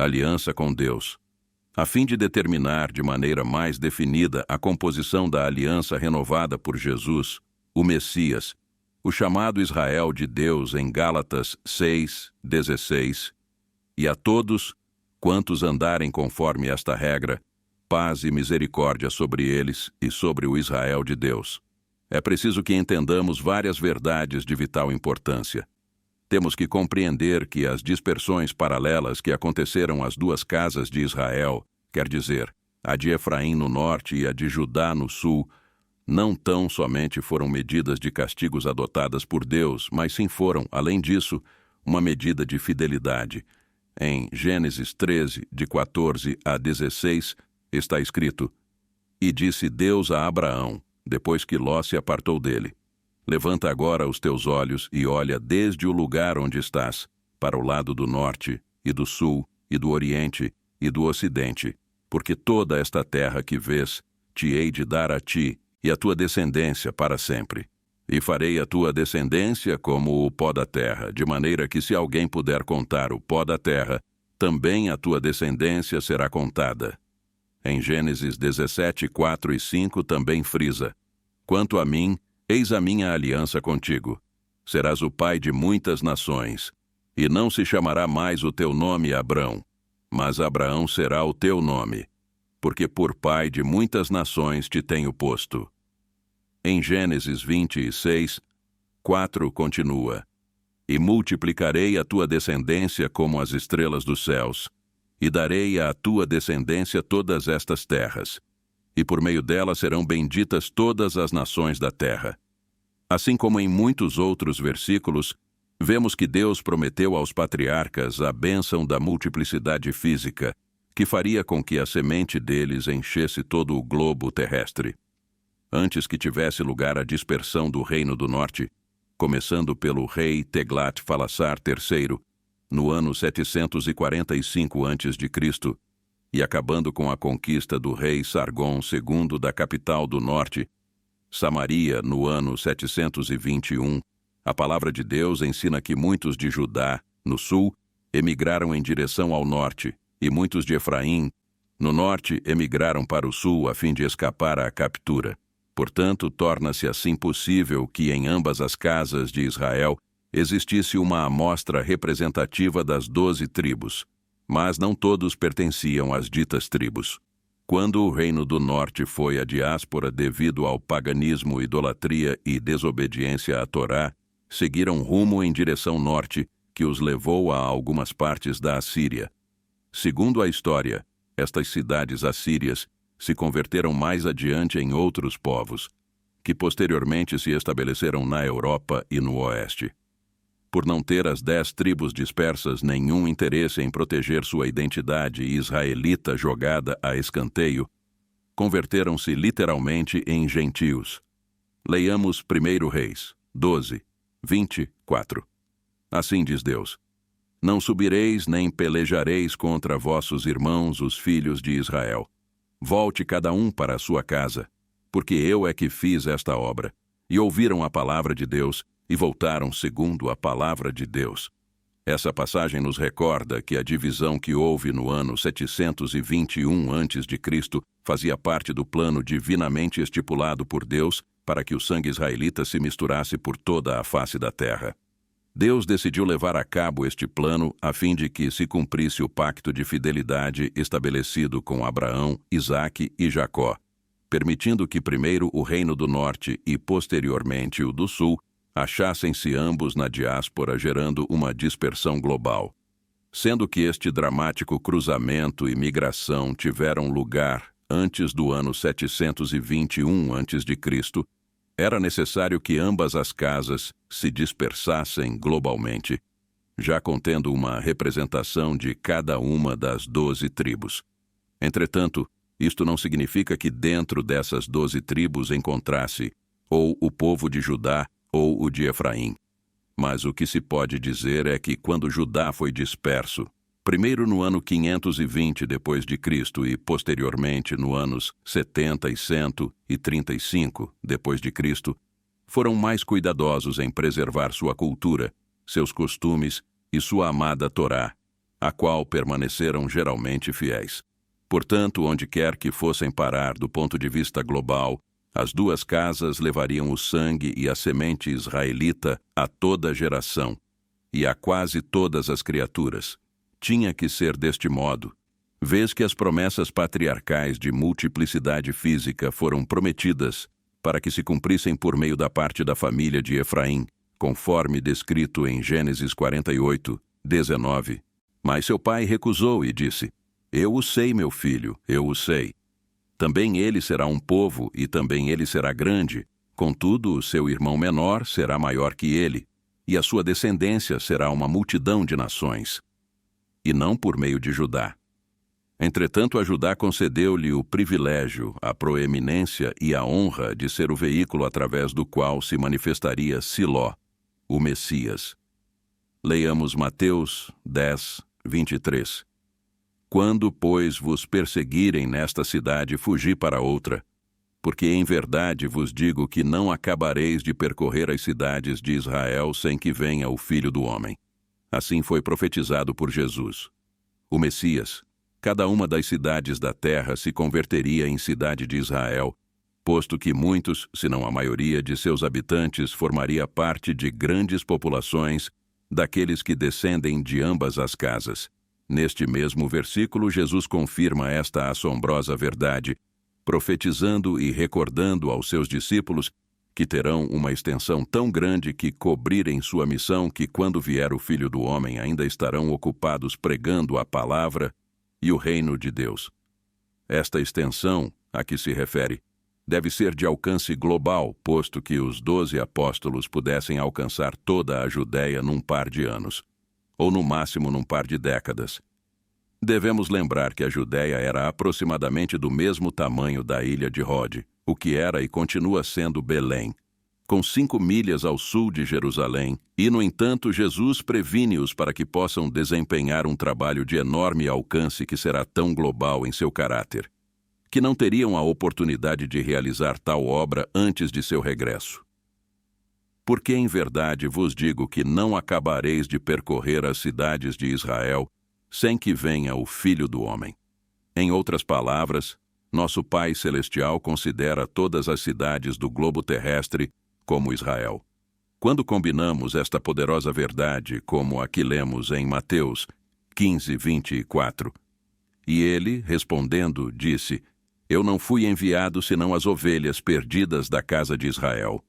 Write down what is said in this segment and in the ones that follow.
aliança com Deus. A fim de determinar de maneira mais definida a composição da aliança renovada por Jesus, o Messias, o chamado Israel de Deus em Gálatas 6:16, e a todos quantos andarem conforme esta regra, paz e misericórdia sobre eles e sobre o Israel de Deus. É preciso que entendamos várias verdades de vital importância. Temos que compreender que as dispersões paralelas que aconteceram às duas casas de Israel, quer dizer, a de Efraim no norte e a de Judá no sul, não tão somente foram medidas de castigos adotadas por Deus, mas sim foram, além disso, uma medida de fidelidade. Em Gênesis 13, de 14 a 16, está escrito: E disse Deus a Abraão, depois que Ló se apartou dele: Levanta agora os teus olhos e olha desde o lugar onde estás, para o lado do norte, e do sul, e do oriente, e do ocidente, porque toda esta terra que vês, te hei de dar a ti e a tua descendência para sempre. E farei a tua descendência como o pó da terra, de maneira que se alguém puder contar o pó da terra, também a tua descendência será contada. Em Gênesis 17, 4 e 5 também frisa: Quanto a mim, eis a minha aliança contigo. Serás o pai de muitas nações, e não se chamará mais o teu nome Abrão, mas Abraão será o teu nome, porque por pai de muitas nações te tenho posto. Em Gênesis 26, 4 continua: E multiplicarei a tua descendência como as estrelas dos céus, e darei à tua descendência todas estas terras, e por meio dela serão benditas todas as nações da terra. Assim como em muitos outros versículos, vemos que Deus prometeu aos patriarcas a bênção da multiplicidade física, que faria com que a semente deles enchesse todo o globo terrestre. Antes que tivesse lugar a dispersão do reino do norte, começando pelo rei Teglat-Falassar III, no ano 745 a.C., e acabando com a conquista do rei Sargon II da capital do norte, Samaria, no ano 721, a palavra de Deus ensina que muitos de Judá, no sul, emigraram em direção ao norte, e muitos de Efraim, no norte, emigraram para o sul a fim de escapar à captura. Portanto, torna-se assim possível que em ambas as casas de Israel existisse uma amostra representativa das 12 tribos, mas não todos pertenciam às ditas tribos. Quando o reino do norte foi à diáspora devido ao paganismo, idolatria e desobediência à Torá, seguiram rumo em direção norte, que os levou a algumas partes da Assíria. Segundo a história, estas cidades assírias se converteram mais adiante em outros povos, que posteriormente se estabeleceram na Europa e no Oeste. Por não ter as 10 tribos dispersas nenhum interesse em proteger sua identidade israelita jogada a escanteio, converteram-se literalmente em gentios. Leiamos 1 Reis 12, 24. Assim diz Deus: Não subireis nem pelejareis contra vossos irmãos, os filhos de Israel. Volte cada um para a sua casa, porque eu é que fiz esta obra. E ouviram a palavra de Deus, e voltaram segundo a palavra de Deus. Essa passagem nos recorda que a divisão que houve no ano 721 a.C. fazia parte do plano divinamente estipulado por Deus para que o sangue israelita se misturasse por toda a face da terra. Deus decidiu levar a cabo este plano a fim de que se cumprisse o pacto de fidelidade estabelecido com Abraão, Isaque e Jacó, permitindo que primeiro o reino do norte e posteriormente o do sul achassem-se ambos na diáspora, gerando uma dispersão global. Sendo que este dramático cruzamento e migração tiveram lugar antes do ano 721 a.C., era necessário que ambas as casas se dispersassem globalmente, já contendo uma representação de cada uma das 12 tribos. Entretanto, isto não significa que dentro dessas 12 tribos encontrasse ou o povo de Judá ou o de Efraim. Mas o que se pode dizer é que quando Judá foi disperso, primeiro no ano 520 depois de Cristo e posteriormente no anos 70 e 135 depois de Cristo, foram mais cuidadosos em preservar sua cultura, seus costumes e sua amada Torá, a qual permaneceram geralmente fiéis. Portanto, onde quer que fossem parar do ponto de vista global, as duas casas levariam o sangue e a semente israelita a toda geração, e a quase todas as criaturas. Tinha que ser deste modo, vez que as promessas patriarcais de multiplicidade física foram prometidas para que se cumprissem por meio da parte da família de Efraim, conforme descrito em Gênesis 48, 19. Mas seu pai recusou e disse: Eu o sei, meu filho, eu o sei. Também ele será um povo e também ele será grande, contudo o seu irmão menor será maior que ele, e a sua descendência será uma multidão de nações. E não por meio de Judá. Entretanto, a Judá concedeu-lhe o privilégio, a proeminência e a honra de ser o veículo através do qual se manifestaria Siló, o Messias. Leiamos Mateus 10, 23. Quando, pois, vos perseguirem nesta cidade, fugi para outra, porque em verdade vos digo que não acabareis de percorrer as cidades de Israel sem que venha o Filho do Homem. Assim foi profetizado por Jesus. O Messias, cada uma das cidades da terra se converteria em cidade de Israel, posto que muitos, se não a maioria de seus habitantes, formaria parte de grandes populações daqueles que descendem de ambas as casas. Neste mesmo versículo, Jesus confirma esta assombrosa verdade, profetizando e recordando aos seus discípulos que terão uma extensão tão grande que cobrirem sua missão que, quando vier o Filho do Homem, ainda estarão ocupados pregando a palavra e o reino de Deus. Esta extensão, a que se refere, deve ser de alcance global, posto que os 12 apóstolos pudessem alcançar toda a Judéia num par de anos, ou no máximo num par de décadas. Devemos lembrar que a Judéia era aproximadamente do mesmo tamanho da ilha de Rode, o que era e continua sendo Belém, com 5 milhas ao sul de Jerusalém, e, no entanto, Jesus previne-os para que possam desempenhar um trabalho de enorme alcance que será tão global em seu caráter, que não teriam a oportunidade de realizar tal obra antes de seu regresso. Porque em verdade vos digo que não acabareis de percorrer as cidades de Israel sem que venha o Filho do Homem. Em outras palavras, nosso Pai Celestial considera todas as cidades do globo terrestre como Israel. Quando combinamos esta poderosa verdade, como a que lemos em Mateus 15, 24, e ele, respondendo, disse: Eu não fui enviado senão as ovelhas perdidas da casa de Israel.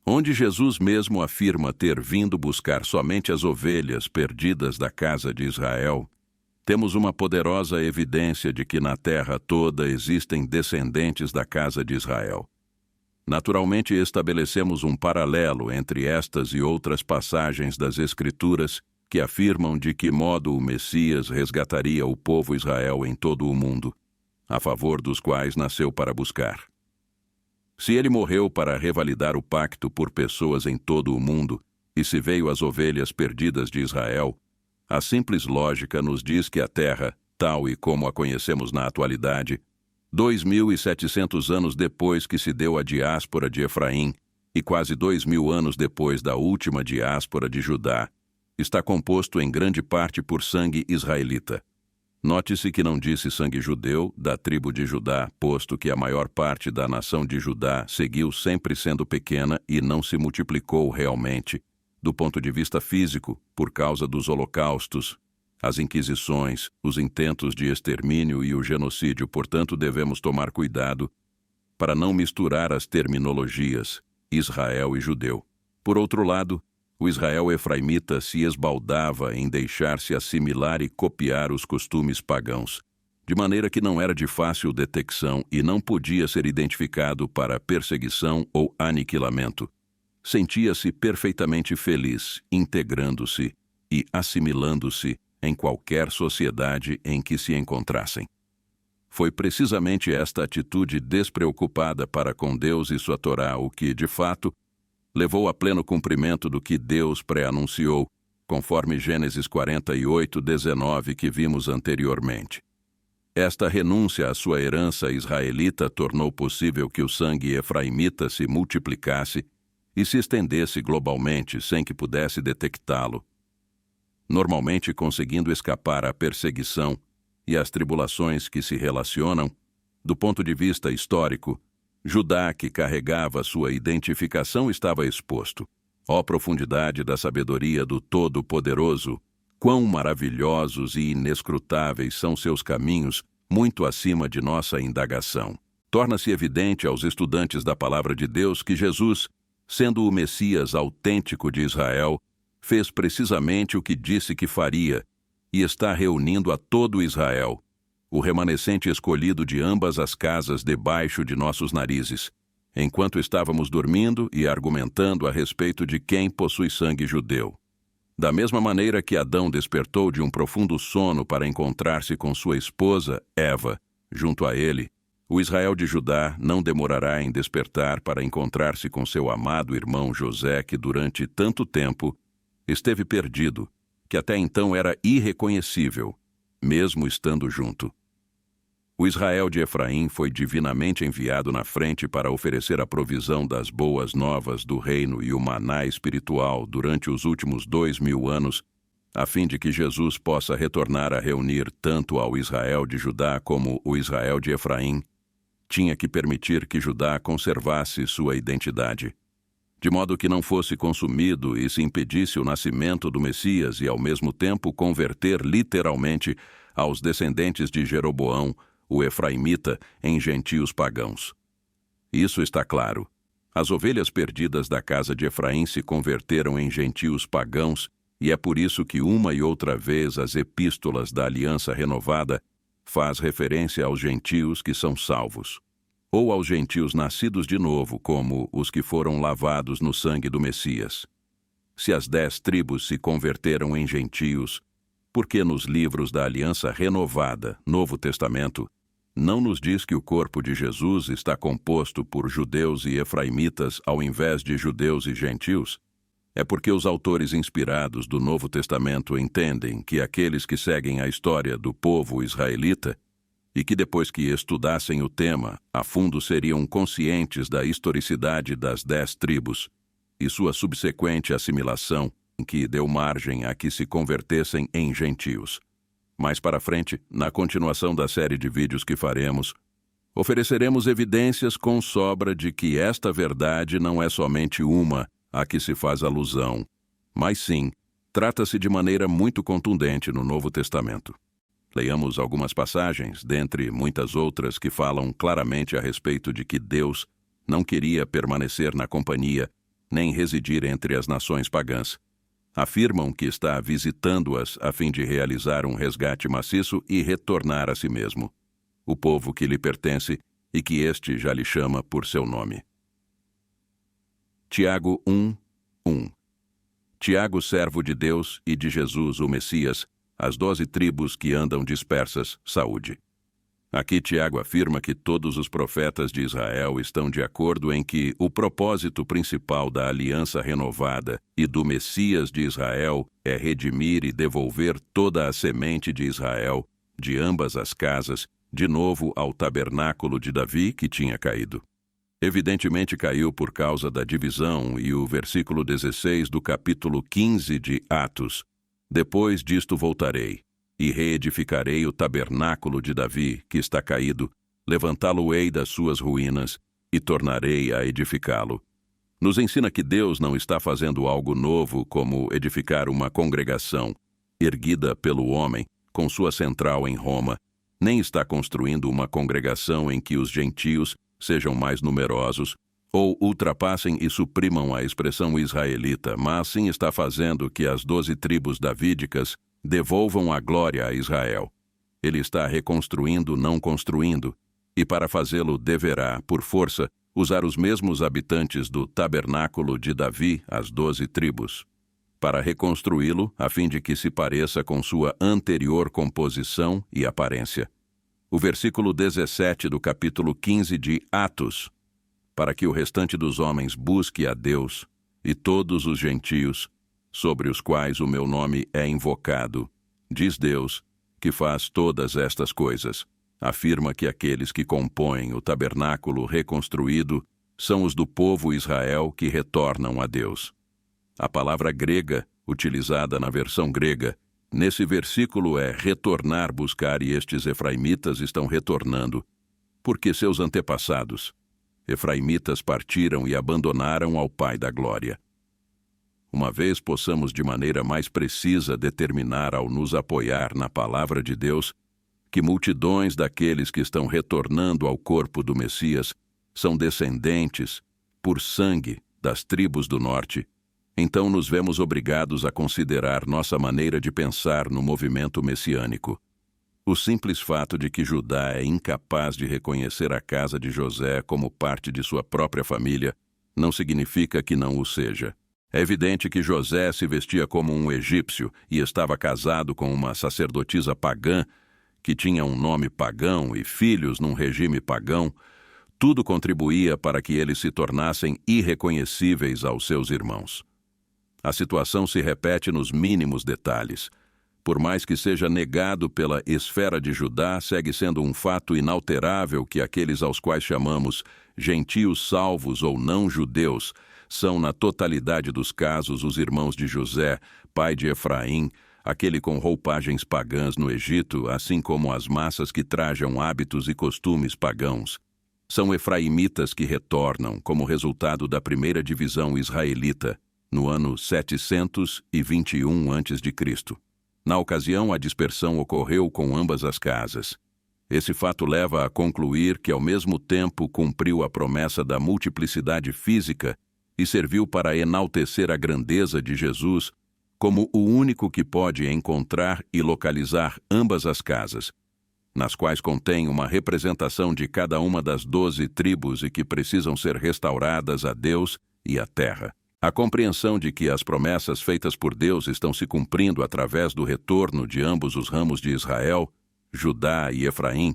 Onde Jesus mesmo afirma ter vindo buscar somente as ovelhas perdidas da casa de Israel, temos uma poderosa evidência de que na terra toda existem descendentes da casa de Israel. Naturalmente, estabelecemos um paralelo entre estas e outras passagens das Escrituras que afirmam de que modo o Messias resgataria o povo Israel em todo o mundo, a favor dos quais nasceu para buscar. Se ele morreu para revalidar o pacto por pessoas em todo o mundo, e se veio às ovelhas perdidas de Israel, a simples lógica nos diz que a terra, tal e como a conhecemos na atualidade, 2.700 anos depois que se deu a diáspora de Efraim e quase 2.000 anos depois da última diáspora de Judá, está composto em grande parte por sangue israelita. Note-se que não disse sangue judeu da tribo de Judá, posto que a maior parte da nação de Judá seguiu sempre sendo pequena e não se multiplicou realmente, do ponto de vista físico, por causa dos holocaustos, as inquisições, os intentos de extermínio e o genocídio. Portanto, devemos tomar cuidado para não misturar as terminologias Israel e judeu. Por outro lado, o Israel efraimita se esbaldava em deixar-se assimilar e copiar os costumes pagãos, de maneira que não era de fácil detecção e não podia ser identificado para perseguição ou aniquilamento. Sentia-se perfeitamente feliz, integrando-se e assimilando-se em qualquer sociedade em que se encontrassem. Foi precisamente esta atitude despreocupada para com Deus e sua Torá o que, de fato, levou a pleno cumprimento do que Deus pré-anunciou, conforme Gênesis 48, 19, que vimos anteriormente. Esta renúncia à sua herança israelita tornou possível que o sangue efraimita se multiplicasse e se estendesse globalmente sem que pudesse detectá-lo. normalmente conseguindo escapar à perseguição e às tribulações que se relacionam. Do ponto de vista histórico, Judá, que carregava sua identificação, estava exposto. Ó profundidade da sabedoria do Todo-Poderoso! Quão maravilhosos e inescrutáveis são seus caminhos, muito acima de nossa indagação. Torna-se evidente aos estudantes da Palavra de Deus que Jesus, sendo o Messias autêntico de Israel, fez precisamente o que disse que faria e está reunindo a todo Israel, o remanescente escolhido de ambas as casas debaixo de nossos narizes, enquanto estávamos dormindo e argumentando a respeito de quem possui sangue judeu. Da mesma maneira que Adão despertou de um profundo sono para encontrar-se com sua esposa, Eva, junto a ele, o Israel de Judá não demorará em despertar para encontrar-se com seu amado irmão José, que durante tanto tempo esteve perdido, que até então era irreconhecível, mesmo estando junto. O Israel de Efraim foi divinamente enviado na frente para oferecer a provisão das boas novas do reino e o maná espiritual durante os últimos 2000 anos, a fim de que Jesus possa retornar a reunir tanto ao Israel de Judá como o Israel de Efraim. Tinha que permitir que Judá conservasse sua identidade, de modo que não fosse consumido e se impedisse o nascimento do Messias e, ao mesmo tempo, converter literalmente aos descendentes de Jeroboão, o efraimita, em gentios pagãos. Isso está claro. As ovelhas perdidas da casa de Efraim se converteram em gentios pagãos, e é por isso que uma e outra vez as epístolas da Aliança Renovada faz referência aos gentios que são salvos, ou aos gentios nascidos de novo, como os que foram lavados no sangue do Messias. Se as 10 tribos se converteram em gentios, por que nos livros da Aliança Renovada, Novo Testamento, não nos diz que o corpo de Jesus está composto por judeus e efraimitas ao invés de judeus e gentios? É porque os autores inspirados do Novo Testamento entendem que aqueles que seguem a história do povo israelita e que depois que estudassem o tema, a fundo seriam conscientes da historicidade das 10 tribos e sua subsequente assimilação, que deu margem a que se convertessem em gentios. Mais para frente, na continuação da série de vídeos que faremos, ofereceremos evidências com sobra de que esta verdade não é somente uma a que se faz alusão, mas sim, trata-se de maneira muito contundente no Novo Testamento. Leiamos algumas passagens, dentre muitas outras, que falam claramente a respeito de que Deus não queria permanecer na companhia, nem residir entre as nações pagãs. Afirmam que está visitando-as a fim de realizar um resgate maciço e retornar a si mesmo, o povo que lhe pertence e que este já lhe chama por seu nome. Tiago 1:1. Tiago, servo de Deus e de Jesus, o Messias, as 12 tribos que andam dispersas, saúde. Aqui Tiago afirma que todos os profetas de Israel estão de acordo em que o propósito principal da aliança renovada e do Messias de Israel é redimir e devolver toda a semente de Israel, de ambas as casas, de novo ao tabernáculo de Davi que tinha caído. Evidentemente caiu por causa da divisão e o versículo 16 do capítulo 15 de Atos. Depois disto voltarei e reedificarei o tabernáculo de Davi, que está caído, levantá-lo-ei das suas ruínas e tornarei a edificá-lo. Nos ensina que Deus não está fazendo algo novo como edificar uma congregação, erguida pelo homem, com sua central em Roma, nem está construindo uma congregação em que os gentios sejam mais numerosos, ou ultrapassem e suprimam a expressão israelita, mas sim está fazendo que as 12 tribos davídicas devolvam a glória a Israel. Ele está reconstruindo, não construindo, e para fazê-lo deverá, por força, usar os mesmos habitantes do tabernáculo de Davi, as 12 tribos, para reconstruí-lo a fim de que se pareça com sua anterior composição e aparência. O versículo 17 do capítulo 15 de Atos, para que o restante dos homens busque a Deus e todos os gentios, sobre os quais o meu nome é invocado, diz Deus, que faz todas estas coisas. Afirma que aqueles que compõem o tabernáculo reconstruído são os do povo Israel que retornam a Deus. A palavra grega utilizada na versão grega, nesse versículo é retornar, buscar, e estes efraimitas estão retornando, porque seus antepassados, efraimitas, partiram e abandonaram ao Pai da Glória. Uma vez possamos de maneira mais precisa determinar, ao nos apoiar na palavra de Deus, que multidões daqueles que estão retornando ao corpo do Messias são descendentes, por sangue, das tribos do norte, então nos vemos obrigados a considerar nossa maneira de pensar no movimento messiânico. O simples fato de que Judá é incapaz de reconhecer a casa de José como parte de sua própria família não significa que não o seja. É evidente que José se vestia como um egípcio e estava casado com uma sacerdotisa pagã, que tinha um nome pagão e filhos num regime pagão. Tudo contribuía para que eles se tornassem irreconhecíveis aos seus irmãos. A situação se repete nos mínimos detalhes. Por mais que seja negado pela esfera de Judá, segue sendo um fato inalterável que aqueles aos quais chamamos gentios salvos ou não-judeus são, na totalidade dos casos, os irmãos de José, pai de Efraim, aquele com roupagens pagãs no Egito, assim como as massas que trajam hábitos e costumes pagãos. São efraimitas que retornam como resultado da primeira divisão israelita, no ano 721 a.C. Na ocasião, a dispersão ocorreu com ambas as casas. Esse fato leva a concluir que, ao mesmo tempo, cumpriu a promessa da multiplicidade física e serviu para enaltecer a grandeza de Jesus como o único que pode encontrar e localizar ambas as casas, nas quais contém uma representação de cada uma das 12 tribos e que precisam ser restauradas a Deus e à terra. A compreensão de que as promessas feitas por Deus estão se cumprindo através do retorno de ambos os ramos de Israel, Judá e Efraim,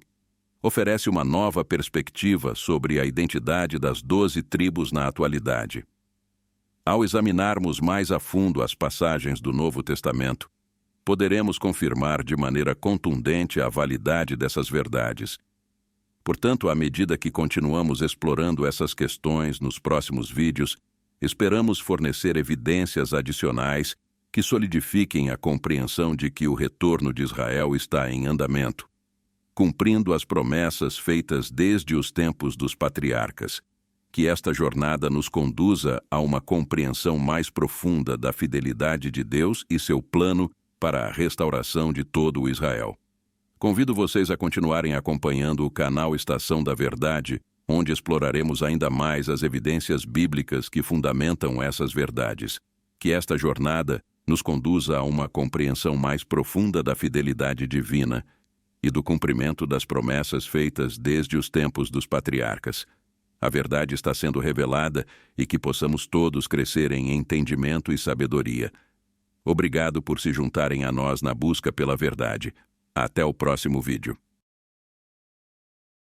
oferece uma nova perspectiva sobre a identidade das 12 tribos na atualidade. Ao examinarmos mais a fundo as passagens do Novo Testamento, poderemos confirmar de maneira contundente a validade dessas verdades. Portanto, à medida que continuamos explorando essas questões nos próximos vídeos, esperamos fornecer evidências adicionais que solidifiquem a compreensão de que o retorno de Israel está em andamento, cumprindo as promessas feitas desde os tempos dos patriarcas. Que esta jornada nos conduza a uma compreensão mais profunda da fidelidade de Deus e seu plano para a restauração de todo o Israel. Convido vocês a continuarem acompanhando o canal Estação da Verdade, onde exploraremos ainda mais as evidências bíblicas que fundamentam essas verdades. Que esta jornada nos conduza a uma compreensão mais profunda da fidelidade divina e do cumprimento das promessas feitas desde os tempos dos patriarcas. A verdade está sendo revelada e que possamos todos crescer em entendimento e sabedoria. Obrigado por se juntarem a nós na busca pela verdade. Até o próximo vídeo.